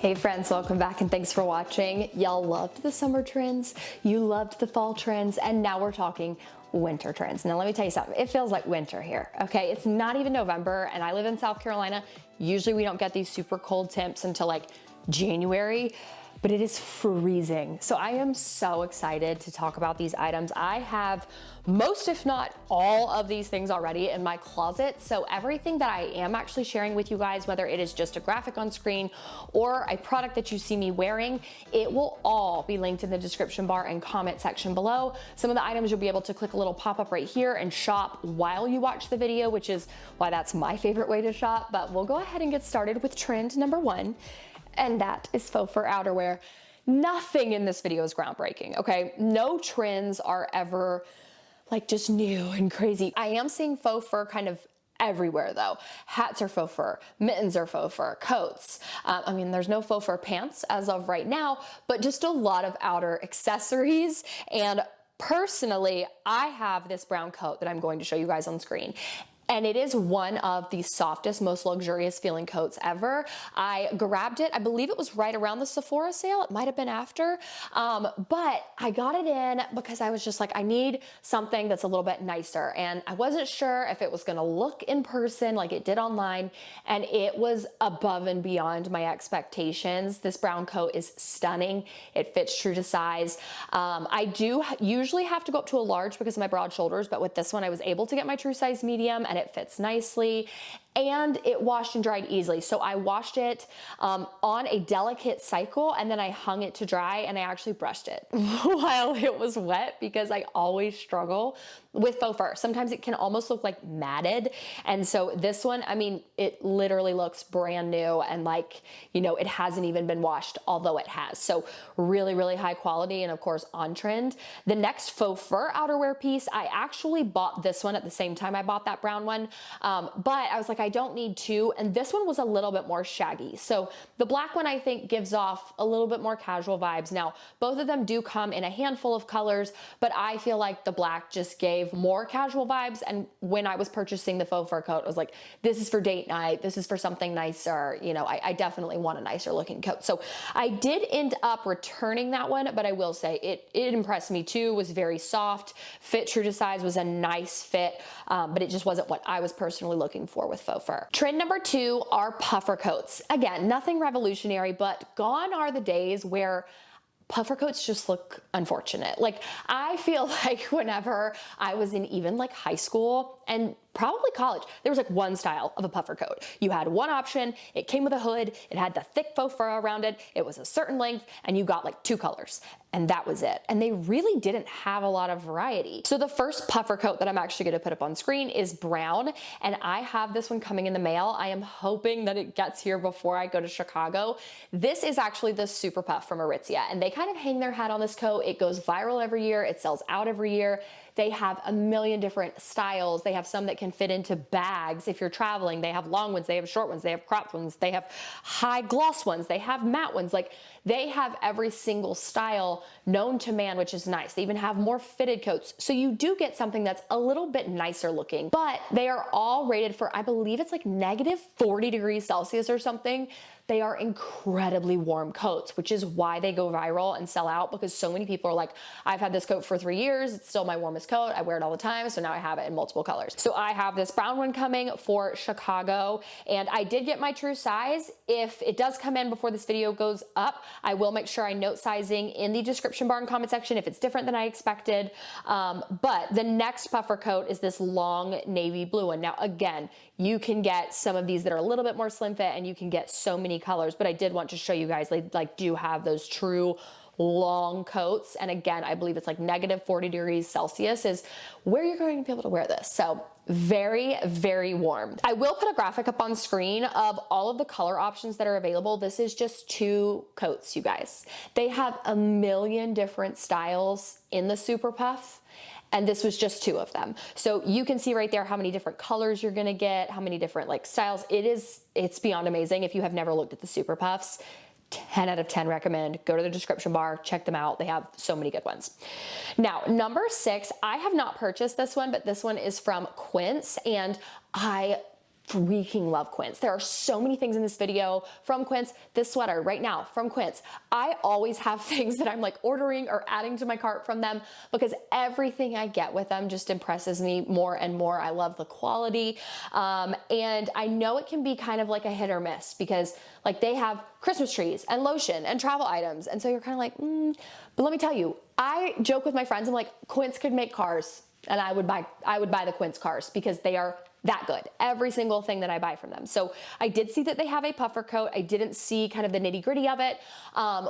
Hey friends, welcome back and thanks for watching. Y'all loved the summer trends, you loved the fall trends, and now we're talking winter trends. Now let me tell you something, it feels like winter here, okay? It's not even November and I live in South Carolina. Usually we don't get these super cold temps until like January, but it is freezing. So I am so excited to talk about these items. I have most, if not all of these things already in my closet. So everything that I am actually sharing with you guys, whether it is just a graphic on screen or a product that you see me wearing, it will all be linked in the description bar and comment section below. Some of the items you'll be able to click a little pop-up right here and shop while you watch the video, which is why that's my favorite way to shop. But we'll go ahead and get started with trend number one. And that is faux fur outerwear. Nothing in this video is groundbreaking, okay? No trends are ever like just new and crazy. I am seeing faux fur kind of everywhere though. Hats are faux fur, mittens are faux fur, coats. I mean, there's no faux fur pants as of right now, but just a lot of outer accessories. And personally, I have this brown coat that I'm going to show you guys on screen. And it is one of the softest, most luxurious feeling coats ever. I grabbed it, I believe it was right around the Sephora sale. It might've been after, but I got it in because I was just like, I need something that's a little bit nicer. And I wasn't sure if it was gonna look in person like it did online. And it was above and beyond my expectations. This brown coat is stunning. It fits true to size. I do usually have to go up to a large because of my broad shoulders, but with this one, I was able to get my true size medium and it fits nicely and it washed and dried easily. So I washed it on a delicate cycle and then I hung it to dry and I actually brushed it while it was wet because I always struggle with faux fur. Sometimes it can almost look like matted. And so this one, I mean, it literally looks brand new and like, you know, it hasn't even been washed, although it has. So really, really high quality and of course on trend. The next faux fur outerwear piece, I actually bought this one at the same time I bought that brown one. But I was like, I don't need two. And this one was a little bit more shaggy. So the black one I think gives off a little bit more casual vibes. Now, both of them do come in a handful of colors, but I feel like the black just gave more casual vibes. And when I was purchasing the faux fur coat, I was like, this is for date night. This is for something nicer. You know, I definitely want a nicer looking coat. So I did end up returning that one, but I will say it impressed me too. It was very soft, fit true to size, was a nice fit, but it just wasn't what I was personally looking for with faux fur. Trend number two are puffer coats. Again, nothing revolutionary, but gone are the days where puffer coats just look unfortunate. Like I feel like whenever I was in even like high school and probably college, there was like one style of a puffer coat. You had one option, it came with a hood, it had the thick faux fur around it, it was a certain length, and you got like two colors. And that was it. And they really didn't have a lot of variety. So the first puffer coat that I'm actually gonna put up on screen is brown, and I have this one coming in the mail. I am hoping that it gets here before I go to Chicago. This is actually the Super Puff from Aritzia, and they kind of hang their hat on this coat. It goes viral every year, it sells out every year. They have a million different styles. They have some that can fit into bags if you're traveling. They have long ones, they have short ones, they have cropped ones, they have high gloss ones, they have matte ones. Like they have every single style known to man, which is nice. They even have more fitted coats. So you do get something that's a little bit nicer looking, but they are all rated for, I believe it's like -40 degrees Celsius or something. They are incredibly warm coats, which is why they go viral and sell out, because so many people are like, I've had this coat for 3 years. It's still my warmest coat. I wear it all the time. So now I have it in multiple colors. So I have this brown one coming for Chicago, and I did get my true size. If it does come in before this video goes up, I will make sure I note sizing in the description bar and comment section if it's different than I expected. But the next puffer coat is this long navy blue one. Now, again, you can get some of these that are a little bit more slim fit and you can get so many colors, but I did want to show you guys they like do have those true long coats. And again, I believe it's like -40 degrees Celsius is where you're going to be able to wear this. So very, very warm. I will put a graphic up on screen of all of the color options that are available. This is just 2 coats, you guys. They have a million different styles in the Super Puff, and this was just 2 of them. So you can see right there how many different colors you're gonna get, how many different like styles. It's beyond amazing. If you have never looked at the Super Puffs, 10 out of 10 recommend. Go to the description bar, check them out. They have so many good ones. Now, number 6, I have not purchased this one, but this one is from Quince, and I freaking love Quince. There are so many things in this video from Quince. This sweater right now from Quince. I always have things that I'm like ordering or adding to my cart from them because everything I get with them just impresses me more and more. I love the quality. And I know it can be kind of like a hit or miss because like they have Christmas trees and lotion and travel items. And so you're kind of like, but let me tell you, I joke with my friends. I'm like, Quince could make cars and I would buy the Quince cars because they are that good. Every single thing that I buy from them. So I did see that they have a puffer coat. I didn't see kind of the nitty gritty of it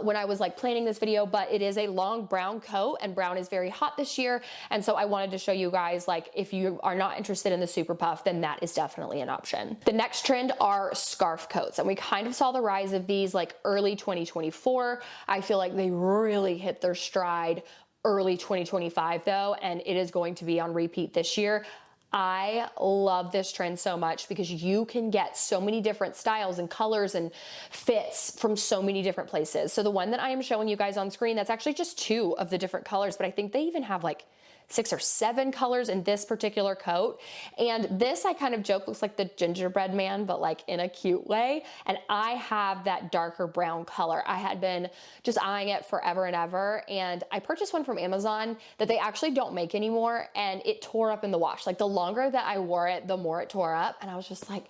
when I was like planning this video, but it is a long brown coat and brown is very hot this year. And so I wanted to show you guys, like, if you are not interested in the super puff, then that is definitely an option. The next trend are scarf coats. And we kind of saw the rise of these like early 2024. I feel like they really hit their stride early 2025 though, and it is going to be on repeat this year. I love this trend so much because you can get so many different styles and colors and fits from so many different places. So the one that I am showing you guys on screen, that's actually just 2 of the different colors, but I think they even have like 6 or 7 colors in this particular coat. And this, I kind of joke, looks like the gingerbread man, but like in a cute way. And I have that darker brown color. I had been just eyeing it forever and ever. And I purchased one from Amazon that they actually don't make anymore. And it tore up in the wash. Like the longer that I wore it, the more it tore up. And I was just like,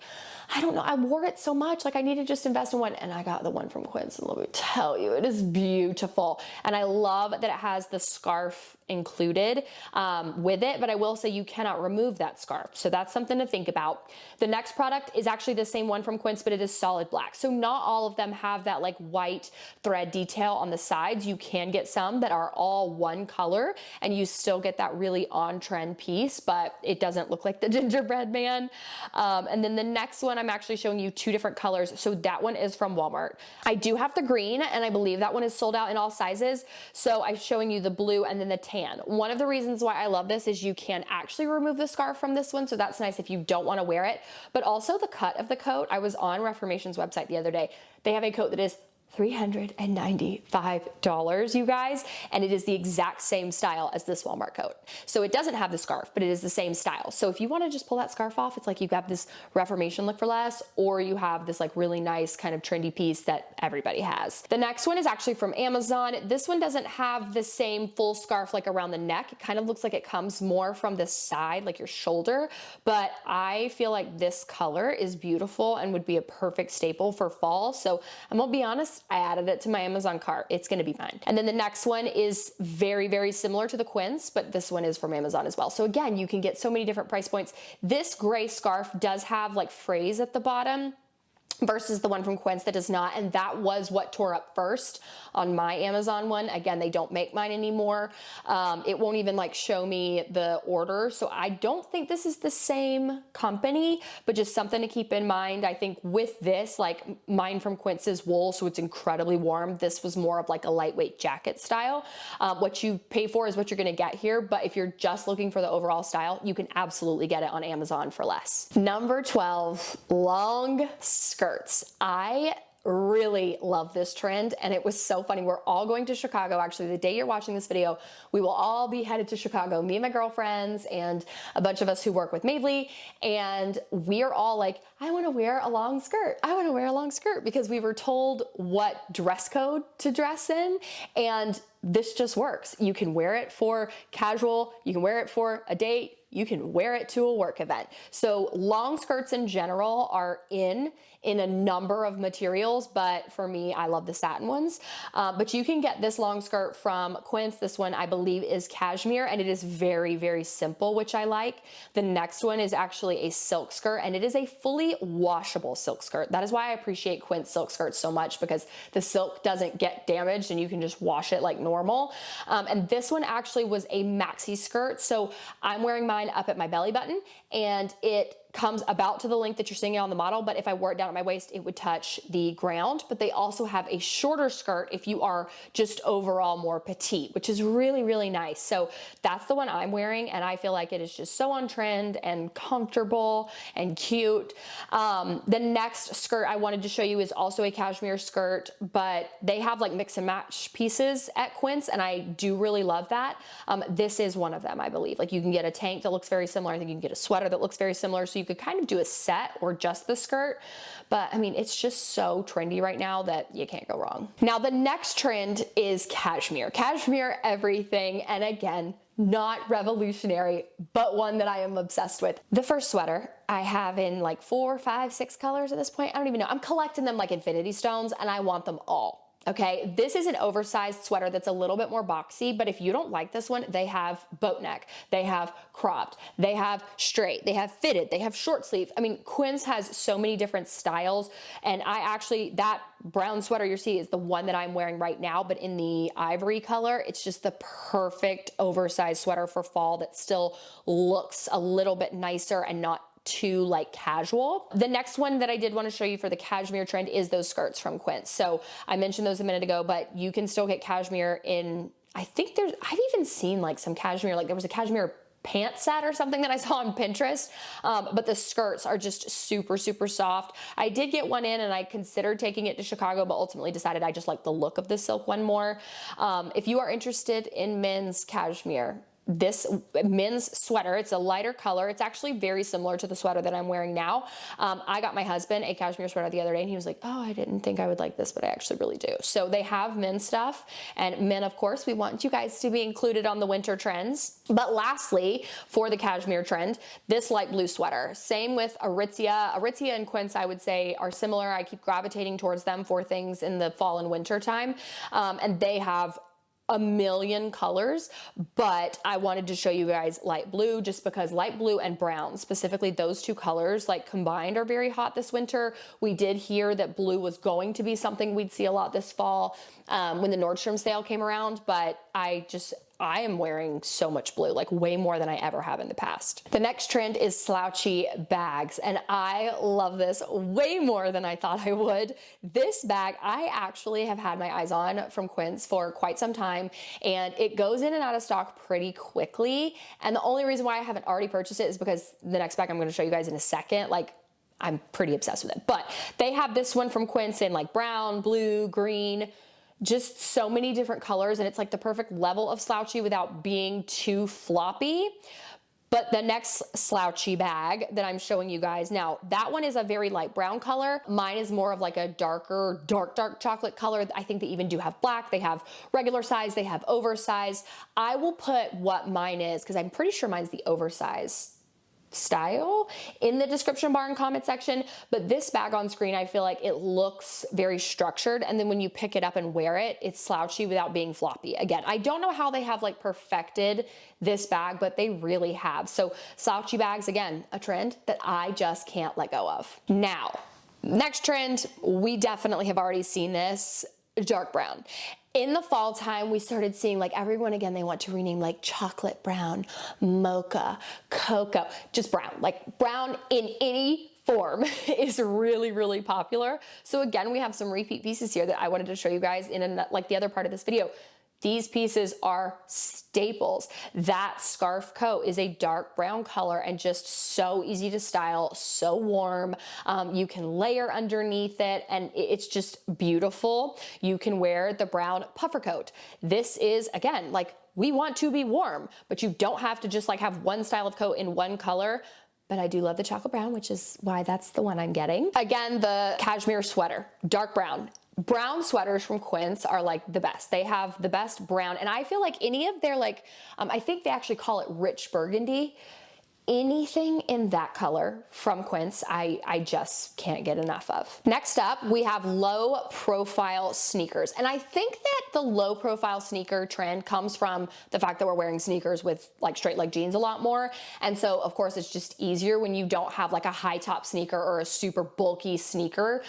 I don't know, I wore it so much, like I need to just invest in one. And I got the one from Quince, and let me tell you, it is beautiful. And I love that it has the scarf included with it, but I will say you cannot remove that scarf. So that's something to think about. The next product is actually the same one from Quince, but it is solid black. So not all of them have that like white thread detail on the sides. You can get some that are all one color and you still get that really on trend piece, but it doesn't look like the gingerbread man. And then the next one, I'm actually showing you 2 different colors. So that one is from Walmart. I do have the green, and I believe that one is sold out in all sizes. So I'm showing you the blue and then the tan. One of the reasons why I love this is you can actually remove the scarf from this one. So that's nice if you don't want to wear it, but also the cut of the coat. I was on Reformation's website the other day. They have a coat that is $395, you guys, and it is the exact same style as this Walmart coat. So it doesn't have the scarf, but it is the same style. So if you want to just pull that scarf off, it's like you got this Reformation look for less, or you have this like really nice kind of trendy piece that everybody has. The next one is actually from Amazon. This one doesn't have the same full scarf like around the neck. It kind of looks like it comes more from the side, like your shoulder, but I feel like this color is beautiful and would be a perfect staple for fall. So I'm gonna be honest, I added it to my Amazon cart. It's gonna be mine. And then the next one is very, very similar to the Quince, but this one is from Amazon as well. So again, you can get so many different price points. This gray scarf does have like phrase at the bottom versus the one from Quince that does not. And that was what tore up first on my Amazon one. Again, they don't make mine anymore. It won't even like show me the order. So I don't think this is the same company, but just something to keep in mind. I think with this, like mine from Quince is wool, so it's incredibly warm. This was more of like a lightweight jacket style. What you pay for is what you're gonna get here. But if you're just looking for the overall style, you can absolutely get it on Amazon for less. Number 12, long skirts. I really love this trend, and it was so funny. We're all going to Chicago. Actually, the day you're watching this video, we will all be headed to Chicago, me and my girlfriends and a bunch of us who work with Mavely, and we are all like, I want to wear a long skirt. I want to wear a long skirt, because we were told what dress code to dress in, and this just works. You can wear it for casual, you can wear it for a date, you can wear it to a work event. So long skirts in general are in a number of materials, but for me, I love the satin ones. But you can get this long skirt from Quince. This one I believe is cashmere, and it is very, very simple, which I like. The next one is actually a silk skirt, and it is a fully washable silk skirt. That is why I appreciate Quince silk skirts so much, because the silk doesn't get damaged and you can just wash it like normal. And this one actually was a maxi skirt. So I'm wearing mine up at my belly button, and it comes about to the length that you're seeing it on the model, but if I wore it down at my waist, it would touch the ground. But they also have a shorter skirt if you are just overall more petite, which is really, really nice. So that's the one I'm wearing, and I feel like it is just so on trend and comfortable and cute. The next skirt I wanted to show you is also a cashmere skirt, but they have like mix and match pieces at Quince, and I do really love that. This is one of them, I believe. Like you can get a tank that looks very similar. I think you can get a sweater that looks very similar. So you could kind of do a set or just the skirt. But I mean, it's just so trendy right now that you can't go wrong. Now, the next trend is cashmere. Cashmere everything, and again, not revolutionary, but one that I am obsessed with. The first sweater I have in like 4, 5, 6 colors at this point. I don't even know. I'm collecting them like infinity stones, and I want them all. Okay, this is an oversized sweater that's a little bit more boxy, but if you don't like this one, they have boat neck, they have cropped, they have straight, they have fitted, they have short sleeve. I mean, Quince has so many different styles, and that brown sweater you see is the one that I'm wearing right now, but in the ivory color. It's just the perfect oversized sweater for fall that still looks a little bit nicer and not too like casual. The next one that I did want to show you for the cashmere trend is those skirts from Quince. So I mentioned those a minute ago, but you can still get cashmere in, I've even seen like some cashmere, like there was a cashmere pant set or something that I saw on Pinterest, but the skirts are just super, super soft. I did get one in and I considered taking it to Chicago, but ultimately decided I just like the look of the silk one more. If you are interested in men's cashmere, this men's sweater, it's a lighter color. It's actually very similar to the sweater that I'm wearing now. I got my husband a cashmere sweater the other day and he was like, oh, I didn't think I would like this, but I actually really do. So they have men's stuff, and men, of course, we want you guys to be included on the winter trends. But lastly, for the cashmere trend, this light blue sweater, same with Aritzia. Aritzia and Quince, I would say, are similar. I keep gravitating towards them for things in the fall and winter time. And they have a million colors, but I wanted to show you guys light blue just because light blue and brown, specifically those two colors like combined, are very hot this winter. We did hear that blue was going to be something we'd see a lot this fall when the Nordstrom sale came around, but I am wearing so much blue, like way more than I ever have in the past. The next trend is slouchy bags, and I love this way more than I thought I would. This bag, I actually have had my eyes on from Quince for quite some time, and it goes in and out of stock pretty quickly. And the only reason why I haven't already purchased it is because the next bag I'm gonna show you guys in a second, like, I'm pretty obsessed with it. But they have this one from Quince in like brown, blue, green, just so many different colors, and it's like the perfect level of slouchy without being too floppy. But the next slouchy bag that I'm showing you guys now, that one is a very light brown color. Mine is more of like a darker, dark chocolate color. I think they even do have black. They have regular size, they have oversized. I will put what mine is, because I'm pretty sure mine's the oversized style, in the description bar and comment section. But this bag on screen, I feel like it looks very structured, and then when you pick it up and wear it, it's slouchy without being floppy. Again, I don't know how they have like perfected this bag, but they really have. So slouchy bags, again, a trend that I just can't let go of. Now, next trend, we definitely have already seen this, dark brown. In the fall time, we started seeing like everyone, again, they want to rename like chocolate brown, mocha, cocoa, just brown. Like brown in any form is really, really popular. So again, we have some repeat pieces here that I wanted to show you guys in like the other part of this video. These pieces are staples. That scarf coat is a dark brown color and just so easy to style, so warm. You can layer underneath it and it's just beautiful. You can wear the brown puffer coat. This is, again, like, we want to be warm, but you don't have to just like have one style of coat in one color. But I do love the chocolate brown, which is why that's the one I'm getting. Again, the cashmere sweater, dark brown. Brown sweaters from Quince are like the best. They have the best brown, and I feel like any of their like, I think they actually call it rich burgundy. Anything in that color from Quince, I just can't get enough of. Next up, we have low profile sneakers. And I think that the low profile sneaker trend comes from the fact that we're wearing sneakers with like straight leg jeans a lot more. And so of course it's just easier when you don't have like a high top sneaker or a super bulky sneaker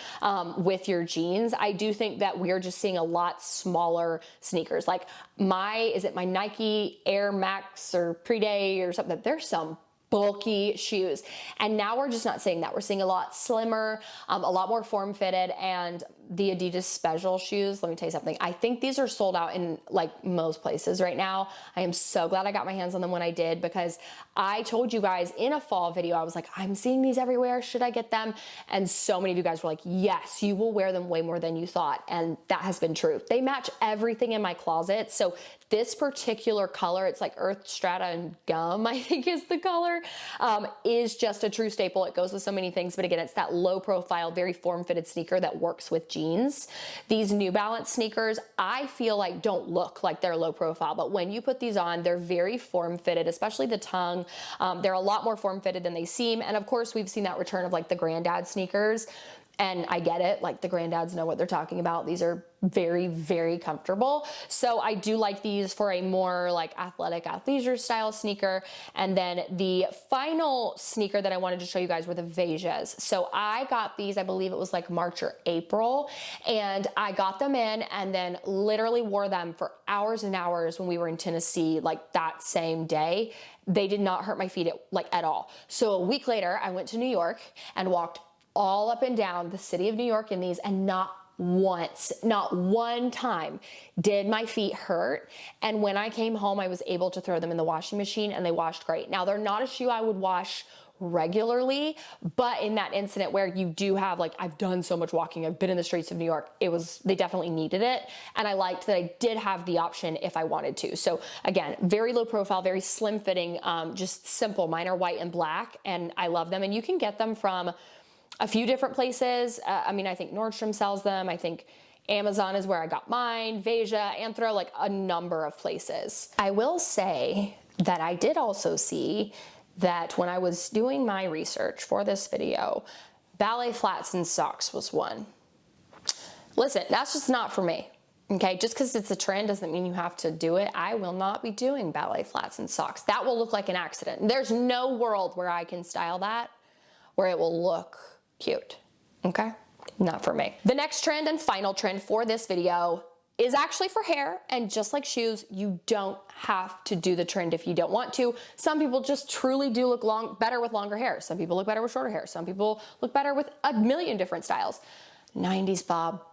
with your jeans. I do think that we're just seeing a lot smaller sneakers. Like is it my Nike Air Max or Pre-Day or something? There's some bulky shoes. And now we're just not seeing that. We're seeing a lot slimmer, a lot more form-fitted, and the Adidas Special shoes, let me tell you something. I think these are sold out in like most places right now. I am so glad I got my hands on them when I did, because I told you guys in a fall video, I was like, I'm seeing these everywhere. Should I get them? And so many of you guys were like, yes, you will wear them way more than you thought. And that has been true. They match everything in my closet. So this particular color, it's like Earth Strata and Gum, I think is the color, is just a true staple. It goes with so many things, but again, it's that low profile, very form-fitted sneaker that works with jeans. These New Balance sneakers, I feel like don't look like they're low profile, but when you put these on, they're very form-fitted, especially the tongue. They're a lot more form-fitted than they seem. And of course, we've seen that return of like the granddad sneakers. And I get it, like the granddads know what they're talking about. These are very, very comfortable. So I do like these for a more like athletic athleisure style sneaker. And then the final sneaker that I wanted to show you guys were the Vejas. So I got these, I believe it was like March or April, and I got them in and then literally wore them for hours and hours when we were in Tennessee, like that same day. They did not hurt my feet at all. So a week later, I went to New York and walked all up and down the city of New York in these, and not once, not one time did my feet hurt. And when I came home, I was able to throw them in the washing machine and they washed great. Now, they're not a shoe I would wash regularly, but in that incident where you do have, like, I've done so much walking, I've been in the streets of New York, they definitely needed it. And I liked that I did have the option if I wanted to. So again, very low profile, very slim fitting, just simple. Mine are white and black, and I love them. And you can get them from a few different places. I mean, I think Nordstrom sells them. I think Amazon is where I got mine, Veja, Anthro, like a number of places. I will say that I did also see that when I was doing my research for this video, ballet flats and socks was one. Listen, that's just not for me. Okay, just because it's a trend doesn't mean you have to do it. I will not be doing ballet flats and socks. That will look like an accident. There's no world where I can style that where it will look cute, okay? Not for me. The next trend and final trend for this video is actually for hair, and just like shoes, you don't have to do the trend if you don't want to. Some people just truly do look better with longer hair. Some people look better with shorter hair. Some people look better with a million different styles. 90s bob.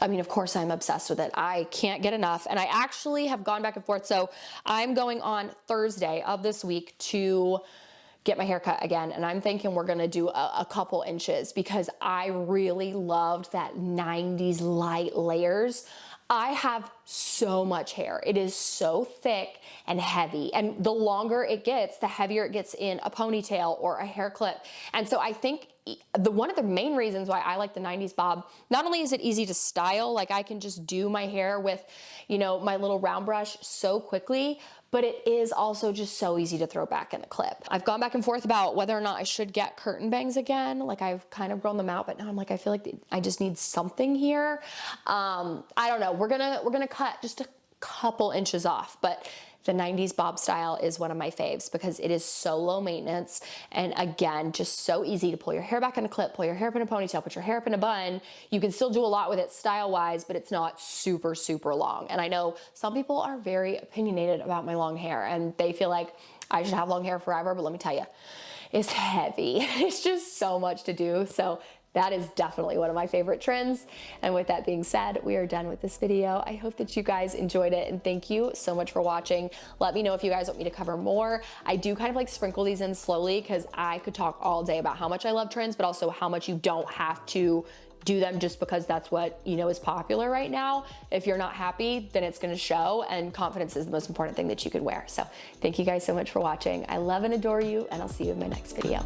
I mean, of course I'm obsessed with it. I can't get enough. And I actually have gone back and forth. So I'm going on Thursday of this week to get my hair cut again, and I'm thinking we're gonna do a couple inches because I really loved that 90s light layers. I have so much hair. It is so thick and heavy, and the longer it gets, the heavier it gets in a ponytail or a hair clip. And so I think one of the main reasons why I like the 90s bob, not only is it easy to style, like I can just do my hair with, you know, my little round brush so quickly, but it is also just so easy to throw back in the clip. I've gone back and forth about whether or not I should get curtain bangs again. Like, I've kind of grown them out, but now I'm like, I feel like I just need something here. I don't know. We're gonna cut just a couple inches off, but the 90s bob style is one of my faves because it is so low maintenance, and again, just so easy to pull your hair back in a clip, pull your hair up in a ponytail, put your hair up in a bun. You can still do a lot with it style wise, but it's not super, super long. And I know some people are very opinionated about my long hair and they feel like I should have long hair forever, but let me tell you, it's heavy. It's just so much to do. So that is definitely one of my favorite trends. And with that being said, we are done with this video. I hope that you guys enjoyed it, and thank you so much for watching. Let me know if you guys want me to cover more. I do kind of like sprinkle these in slowly because I could talk all day about how much I love trends, but also how much you don't have to do them just because that's what, you know, is popular right now. If you're not happy, then it's gonna show, and confidence is the most important thing that you can wear. So thank you guys so much for watching. I love and adore you, and I'll see you in my next video.